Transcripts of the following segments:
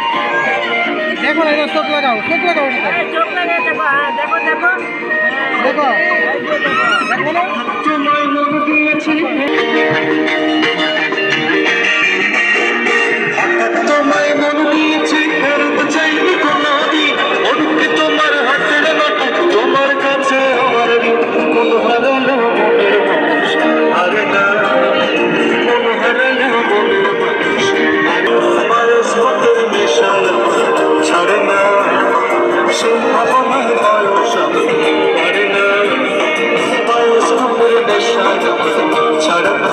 देखो ना चोक लगाओ चोक लगाओ चोक लगाए देखो हाँ देखो देखो देखो देखो ना তোমায় মন দিয়েছি ফেরত চাইনি কোনো দিন অরূপে তোমার হাতের নাটক তোমার কাছে আমার কোন হারানো মনের মানুষ আরে না কোন হারানো মনের মানুষ আরে মায়াস পথের মিশাল ছাড়ে না সে ভাবনার বয়স আরে না মায়াস পথের মিশাল ছাড়ে না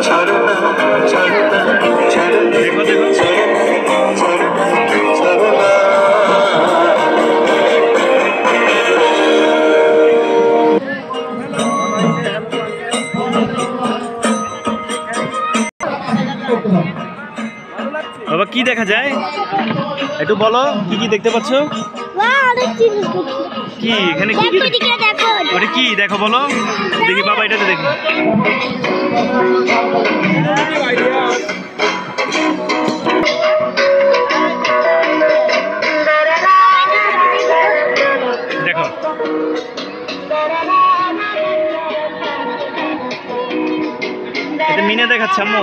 ছাড়ে না ছাড়ে না ছাড়ে না দেখো দেখো ছাড়ে না ছাড়ে না ছাড়ে না বাবা কি দেখা যায় একটু বলো কি কি দেখতে পাচ্ছ? কি এখানে কি কি ওটা কি দেখো বলো দেখি বাবা এটাতে দেখি দেখো এটা মিনা দেখাচ্ছে আম্মু